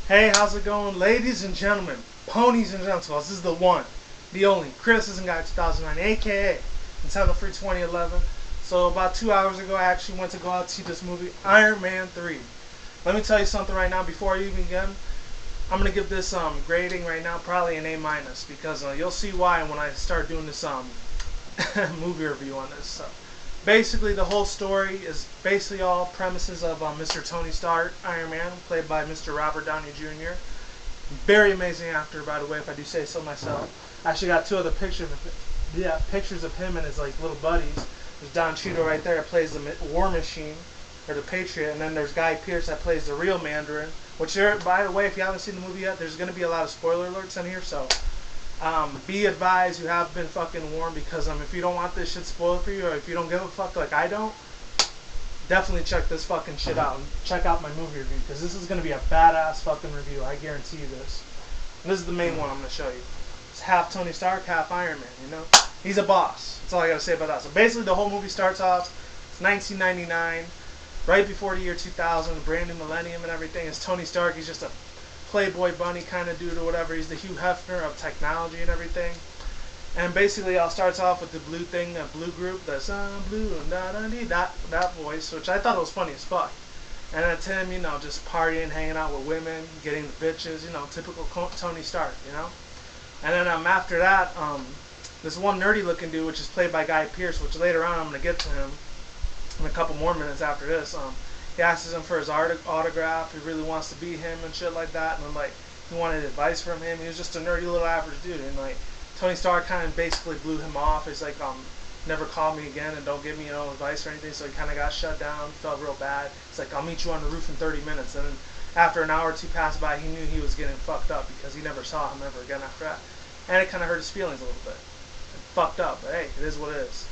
Hey, how's it going, ladies and gentlemen, ponies and gentlecolts? This is the one, the only Criticism Guy 2009, aka Nintendofreak 2011. So about 2 hours ago, I actually went to go out to see this movie, Iron Man 3. Let me tell you something right now before I even begin. I'm gonna give this grading right now probably an A minus because you'll see why when I start doing this movie review on this. So basically, the whole story is basically all premises of Mr. Tony Stark, Iron Man, played by Mr. Robert Downey Jr. Very amazing actor, by the way, if I do say so myself. I actually got two other pictures of him and his like little buddies. There's Don Cheadle right there that plays the War Machine, or the Patriot, and then there's Guy Pearce that plays the real Mandarin. Which, by the way, if you haven't seen the movie yet, there's going to be a lot of spoiler alerts in here, so be advised, you have been fucking warned, because if you don't want this shit spoiled for you, or if you don't give a fuck like I don't, definitely check this fucking shit out and check out my movie review, because this is going to be a badass fucking review, I guarantee you this. And this is the main one I'm going to show you. It's half Tony Stark, half Iron Man, you know? He's a boss. That's all I got to say about that. So basically the whole movie starts off, it's 1999, right before the year 2000, the brand new millennium and everything. It's Tony Stark, he's just a Playboy bunny kind of dude or whatever. He's the Hugh Hefner of technology and everything. And basically, all starts off with the blue thing, the blue group, the sun blue and that voice, which I thought was funny as fuck. And then Tim, you know, just partying, hanging out with women, getting the bitches, you know, typical Tony Stark, you know. And then after that, this one nerdy looking dude, which is played by Guy Pearce, which later on I'm gonna get to him in a couple more minutes after this. He asks him for his autograph. He really wants to be him and shit like that. And then, like, he wanted advice from him. He was just a nerdy little average dude. And, like, Tony Stark kind of basically blew him off. He's like, never call me again and don't give me, advice or anything. So he kind of got shut down. Felt real bad. It's like, I'll meet you on the roof in 30 minutes. And then after an hour or two passed by, he knew he was getting fucked up because he never saw him ever again after that. And it kind of hurt his feelings a little bit. Fucked up. But, hey, it is what it is.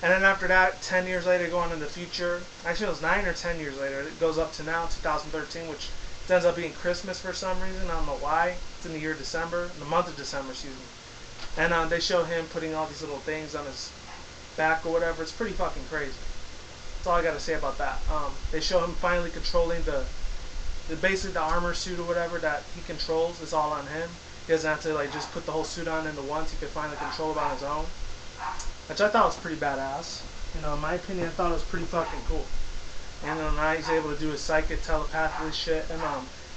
And then after that, 10 years later, going into the future, actually it was 9 or 10 years later, it goes up to now, 2013, which ends up being Christmas for some reason. I don't know why. It's in the year December, the month of December, excuse me. And they show him putting all these little things on his back or whatever. It's pretty fucking crazy. That's all I got to say about that. They show him finally controlling basically the armor suit or whatever that he controls is all on him. He doesn't have to like just put the whole suit on into once. He can finally control it on his own. Which I thought was pretty badass. You know, in my opinion, I thought it was pretty fucking cool. And now he's able to do his psychic telepathy shit, and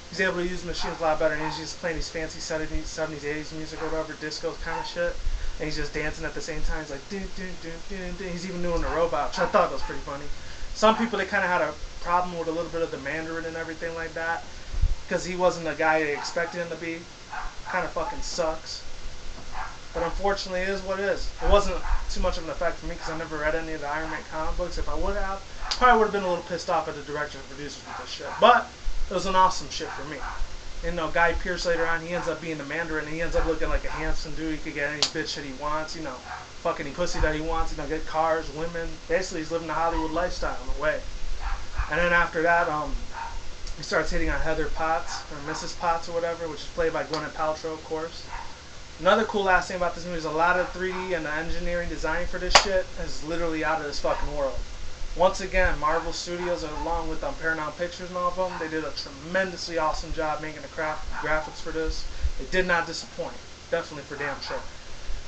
he's able to use machines a lot better. And he's just playing these fancy 70s, 80s music or whatever, disco kind of shit. And he's just dancing at the same time. He's like, dun, dun, dun, dun, dun. He's even doing the robot, which I thought was pretty funny. Some people, they kind of had a problem with a little bit of the Mandarin and everything like that, because he wasn't the guy they expected him to be. Kind of fucking sucks. But unfortunately, it is what it is. It wasn't too much of an effect for me because I never read any of the Iron Man comic books. If I would have, probably would have been a little pissed off at the director and producers with this shit. But it was an awesome shit for me. And Guy Pearce later on, he ends up being the Mandarin, and he ends up looking like a handsome dude. He could get any bitch that he wants, fuck any pussy that he wants, get cars, women. Basically, he's living the Hollywood lifestyle in a way. And then after that, he starts hitting on Heather Potts, or Mrs. Potts or whatever, which is played by Gwyneth Paltrow, of course. Another cool last thing about this movie is a lot of 3D and the engineering design for this shit is literally out of this fucking world. Once again, Marvel Studios, along with Paramount Pictures and all of them, they did a tremendously awesome job making the graphics for this. They did not disappoint. Definitely for damn sure.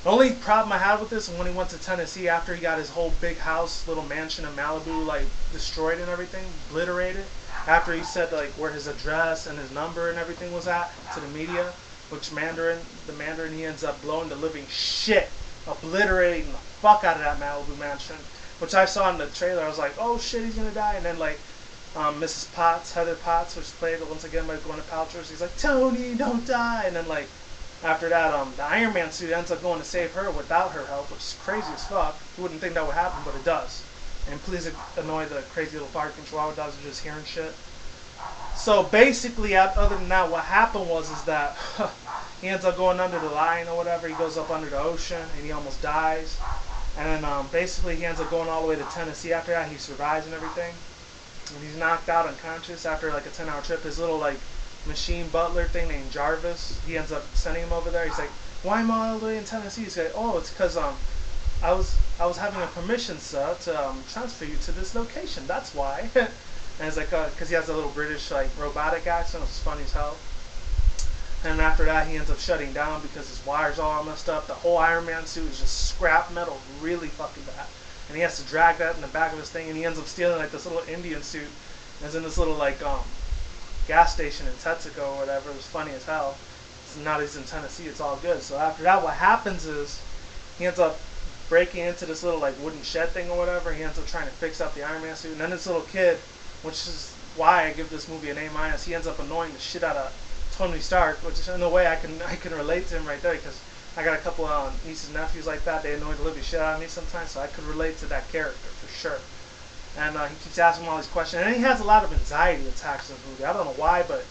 The only problem I had with this is when he went to Tennessee after he got his whole big house, little mansion in Malibu, like, destroyed and everything, obliterated. After he said, like, where his address and his number and everything was at to the media. Which the Mandarin, he ends up blowing the living shit, obliterating the fuck out of that Malibu mansion. Which I saw in the trailer. I was like, oh shit, he's gonna die. And then like, Mrs. Potts, Heather Potts, which is played once again by Gwyneth Paltrow, he's like, Tony, don't die. And then like, after that, the Iron Man suit ends up going to save her without her help, which is crazy as fuck. You wouldn't think that would happen, but it does. And please annoy the crazy little barking chihuahua dogs who are just hearing shit. So basically, other than that, what happened is that he ends up going under the line or whatever. He goes up under the ocean and he almost dies. And then basically he ends up going all the way to Tennessee after that. He survives and everything. And he's knocked out unconscious after like a 10-hour trip. His little like machine butler thing named Jarvis, he ends up sending him over there. He's like, why am I all the way in Tennessee? He's like, oh, it's because I was having a permission, sir, to transfer you to this location. That's why. And it's like, because he has a little British, like, robotic accent. It's funny as hell. And after that, he ends up shutting down because his wires all messed up. The whole Iron Man suit is just scrap metal, really fucking bad. And he has to drag that in the back of his thing, and he ends up stealing like this little Indian suit. And it's in this little like gas station in Texaco or whatever. It was funny as hell. So now he's in Tennessee. It's all good. So after that, what happens is he ends up breaking into this little like wooden shed thing or whatever. He ends up trying to fix up the Iron Man suit, and then this little kid, which is why I give this movie an A-. He ends up annoying the shit out of Tony Stark, which is in a way I can relate to him right there, because I got a couple of nieces and nephews like that. They annoy the living shit out of me sometimes, so I could relate to that character for sure. And he keeps asking him all these questions, and he has a lot of anxiety attacks in the movie. I don't know why, but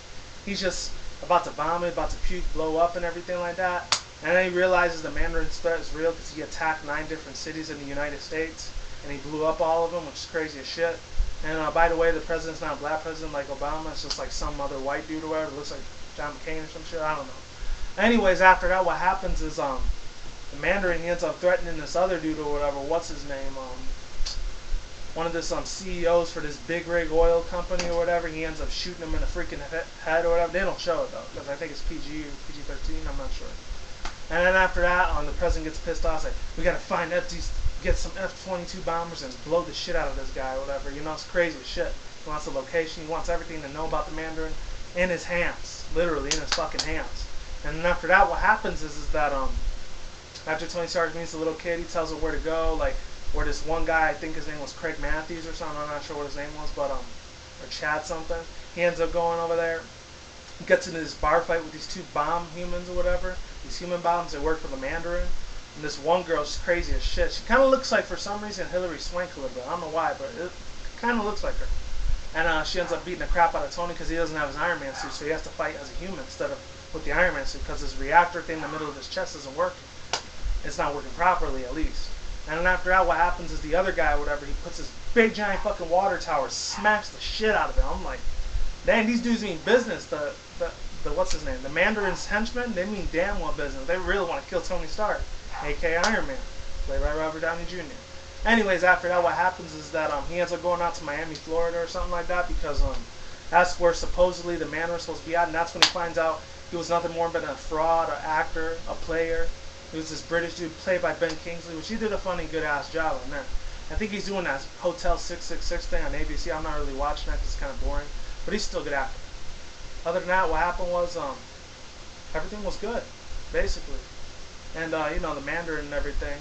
he's just about to vomit, about to puke, blow up, and everything like that. And then he realizes the Mandarin threat is real because he attacked 9 different cities in the United States, and he blew up all of them, which is crazy as shit. And by the way, the president's not a black president like Obama. It's just like some other white dude or whatever. It looks like John McCain or some shit. I don't know. Anyways, after that, what happens is the Mandarin, he ends up threatening this other dude or whatever. What's his name? One of this CEOs for this big rig oil company or whatever. He ends up shooting him in the freaking head or whatever. They don't show it though, because I think it's PG or PG-13. I'm not sure. And then after that, the president gets pissed off. Like, we gotta find get some F-22 bombers and blow the shit out of this guy or whatever. You know, it's crazy as shit. He wants the location. He wants everything to know about the Mandarin in his hands, literally in his fucking hands. And then after that, what happens is that after Tony Stark meets the little kid, he tells her where to go, like where this one guy, I think his name was Craig Matthews or something. I'm not sure what his name was, but or Chad something. He ends up going over there. He gets into this bar fight with these 2 bomb humans or whatever. These human bombs that work for the Mandarin. And this one girl's crazy as shit. She kind of looks like, for some reason, Hillary Swank a little bit. I don't know why, but it kind of looks like her. And she ends up beating the crap out of Tony because he doesn't have his Iron Man suit, so he has to fight as a human instead of with the Iron Man suit, because his reactor thing in the middle of his chest isn't working. It's not working properly, at least. And then after that, what happens is the other guy, whatever, he puts this big giant fucking water tower, smacks the shit out of it. I'm like, dang, these dudes mean business. The what's his name? The Mandarin's henchmen, they mean damn well business. They really want to kill Tony Stark, aka Iron Man, played by Robert Downey Jr. Anyways, after that, what happens is that he ends up going out to Miami, Florida, or something like that, because that's where supposedly the Mandarin's supposed to be at, and that's when he finds out he was nothing more than a fraud, an actor, a player. He was this British dude played by Ben Kingsley, which he did a funny, good-ass job on that. I think he's doing that Hotel 666 thing on ABC. I'm not really watching that because it's kind of boring, but he's still a good actor. Other than that, what happened was everything was good, basically. And, you know, the Mandarin and everything,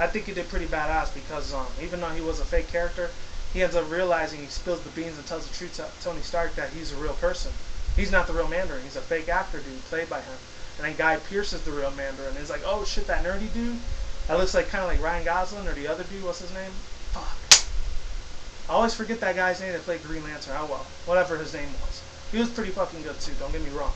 I think he did pretty badass because even though he was a fake character, he ends up realizing he spills the beans and tells the truth to Tony Stark that he's a real person. He's not the real Mandarin. He's a fake actor dude played by him. And then Guy Pearce is the real Mandarin. And he's like, oh shit, that nerdy dude? That looks like kind of like Ryan Gosling or the other dude. What's his name? Fuck. I always forget that guy's name that played Green Lantern. Oh well, whatever his name was. He was pretty fucking good too, don't get me wrong.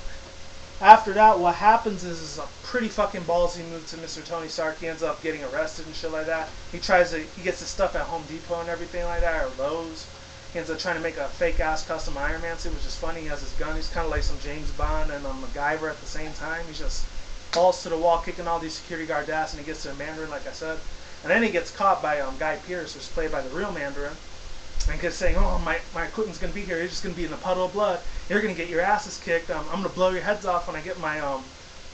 After that, what happens is a pretty fucking ballsy move to Mr. Tony Stark. He ends up getting arrested and shit like that. He gets his stuff at Home Depot and everything like that, or Lowe's. He ends up trying to make a fake-ass custom Iron Man suit, which is funny. He has his gun. He's kind of like some James Bond and MacGyver at the same time. He's just falls to the wall, kicking all these security guards' ass, and he gets to the Mandarin, like I said. And then he gets caught by Guy Pearce, who's played by the real Mandarin. And kept saying, oh, my equipment's going to be here. You're just going to be in a puddle of blood. You're going to get your asses kicked. I'm going to blow your heads off when I get my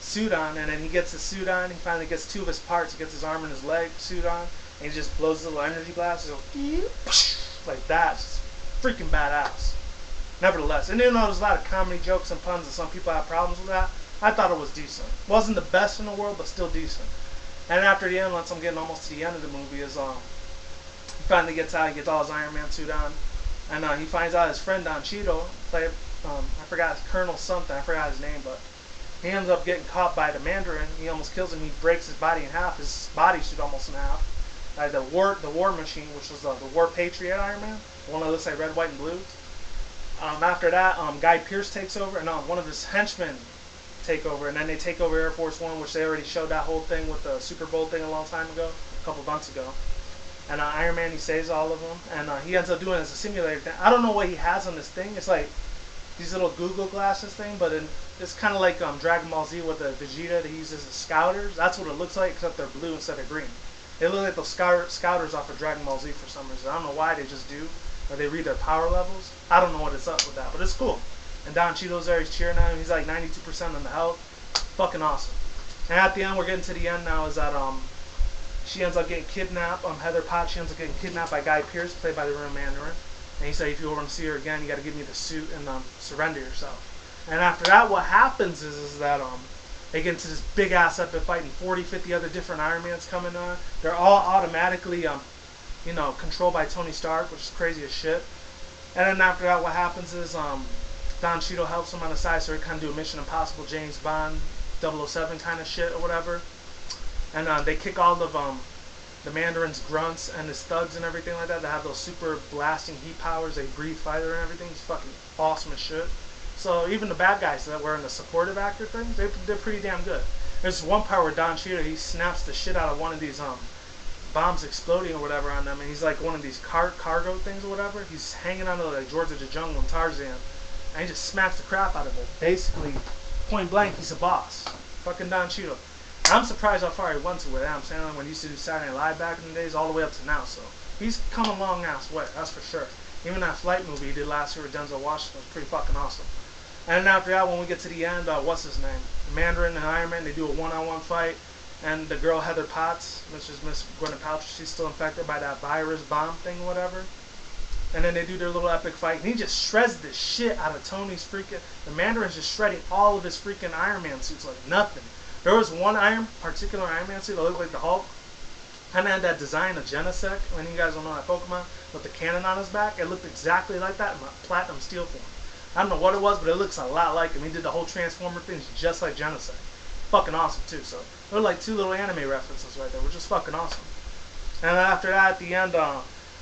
suit on. And then he gets his suit on. He finally gets 2 of his parts. He gets his arm and his leg suit on. And he just blows his little energy blast. He goes, like that. It's freaking badass. Nevertheless. And even though there's a lot of comedy jokes and puns and some people have problems with that, I thought it was decent. Wasn't the best in the world, but still decent. And after the end, once I'm getting almost to the end of the movie, is he finally gets out, he gets all his Iron Man suit on, and he finds out his friend Don Cheadle, played, I forgot his Colonel something, I forgot his name, but he ends up getting caught by the Mandarin. He almost kills him. He breaks his body in half, his bodysuit almost in half. The War Machine, which was the War Patriot Iron Man, the one that looks like red, white, and blue. After that, Guy Pearce takes over, and one of his henchmen take over, and then they take over Air Force One, which they already showed that whole thing with the Super Bowl thing a long time ago, a couple months ago. And Iron Man, he saves all of them, and he ends up doing it as a simulator thing. I don't know what he has on this thing. It's like these little Google glasses thing, but it's kind of like Dragon Ball Z with the Vegeta that he uses as scouters. That's what it looks like, except they're blue instead of green. They look like those scouters off of Dragon Ball Z for some reason. I don't know why, they just do. Or they read their power levels. I don't know what it's up with that, but it's cool. and Don Cheadle's there, he's cheering at him. He's like 92% on the health. Fucking awesome. And at the end, we're getting to the end now, is that she ends up getting kidnapped. Heather Potts, she ends up getting kidnapped by Guy Pearce, played by the real Mandarin. And he said, if you ever want to see her again, you got to give me the suit and surrender yourself. And after that, what happens is that they get into this big ass epic fight, and 40, 50 other different Iron Mans coming on. They're all automatically controlled by Tony Stark, which is crazy as shit. And then after that, what happens is Don Cheadle helps him on the side, so he kind of do a Mission Impossible, James Bond, 007 kind of shit or whatever. And they kick all of the Mandarin's grunts and his thugs and everything like that. They have those super blasting heat powers. They breathe fire and everything. It's fucking awesome as shit. So even the bad guys that were in the supportive actor thing, they're pretty damn good. There's one part where Don Cheadle, he snaps the shit out of one of these bombs exploding or whatever on them, and he's like one of these cargo things or whatever. He's hanging onto like George of the Jungle and Tarzan, and he just smacks the crap out of it. Basically, point blank, he's a boss. Fucking Don Cheadle. I'm surprised how far he went to with Adam Sandler when he used to do Saturday Night Live back in the days, all the way up to now. So he's come a long ass way, that's for sure. Even that Flight movie he did last year with Denzel Washington was pretty fucking awesome. And then after that, when we get to the end, what's his name? Mandarin and Iron Man, they do a one-on-one fight. And the girl Heather Potts, which is Miss Gwyneth Paltrow, she's still infected by that virus bomb thing or whatever. And then they do their little epic fight. And he just shreds the shit out of Tony's freaking... The Mandarin's just shredding all of his freaking Iron Man suits like nothing. There was one particular Iron Man suit that looked like the Hulk. Kind of had that design of Genesect, when you guys don't know that Pokemon, with the cannon on his back. It looked exactly like that in platinum steel form. I don't know what it was, but it looks a lot like him. He did the whole Transformer things just like Genesect. Fucking awesome too. So they're like two little anime references right there, which is fucking awesome. And then after that, at the end,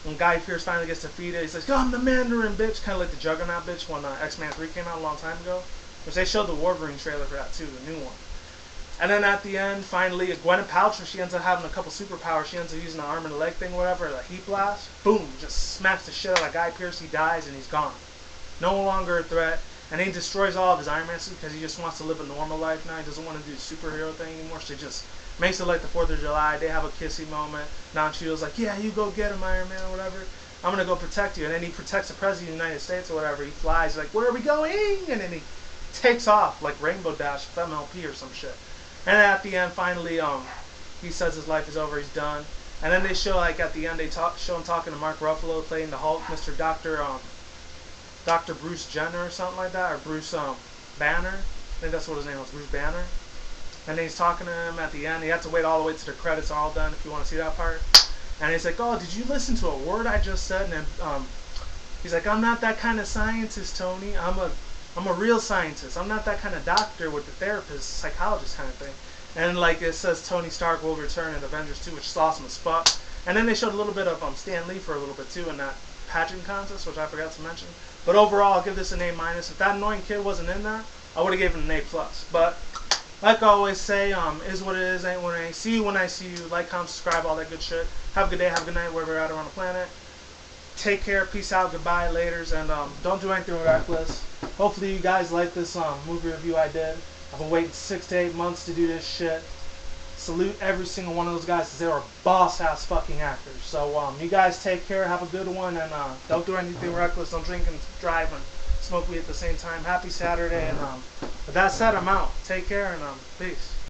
when Guy Pearce finally gets defeated, he says, "Yo, I'm the Mandarin, bitch," kind of like the Juggernaut bitch when X-Men 3 came out a long time ago. Which they showed the Wolverine trailer for that too, the new one. And then at the end, finally, Gwyneth Paltrow, she ends up having a couple superpowers. She ends up using the arm and leg thing, whatever, the heat blast. Boom, just smacks the shit out of Guy Pearce. He dies and he's gone. No longer a threat. And he destroys all of his Iron Man suits because he just wants to live a normal life now. He doesn't want to do the superhero thing anymore. So he just makes it like the 4th of July. They have a kissy moment. Don Cheadle's like, yeah, you go get him, Iron Man, or whatever. I'm going to go protect you. And then he protects the President of the United States or whatever. He flies like, where are we going? And then he takes off like Rainbow Dash with MLP or some shit. And then at the end, finally, he says his life is over. He's done. And then they show, like, at the end, they show him talking to Mark Ruffalo, playing the Hulk, Mr. Dr. Bruce Jenner or something like that, or Bruce Banner. I think that's what his name was, Bruce Banner. And then he's talking to him at the end. You have to wait all the way to the credits are all done if you want to see that part. And he's like, "Oh, did you listen to a word I just said?" And then he's like, "I'm not that kind of scientist, Tony. I'm a real scientist. I'm not that kind of doctor with the therapist, psychologist kind of thing." And like it says, Tony Stark will return in Avengers 2, which is awesome as fuck. And then they showed a little bit of Stan Lee for a little bit too in that pageant contest, which I forgot to mention. But overall, I'll give this an A-. If that annoying kid wasn't in there, I would have given it an A+. But like I always say, is what it is, ain't what it ain't. See you when I see you. Like, comment, subscribe, all that good shit. Have a good day, have a good night, wherever you're at around the planet. Take care, peace out, goodbye, laters, and don't do anything reckless. Hopefully you guys like this movie review I did. I've been waiting 6 to 8 months to do this shit. Salute every single one of those guys because they were boss-ass fucking actors. So you guys take care, have a good one, and don't do anything reckless. Don't drink and drive and smoke weed at the same time. Happy Saturday, and with that said, I'm out. Take care, and peace.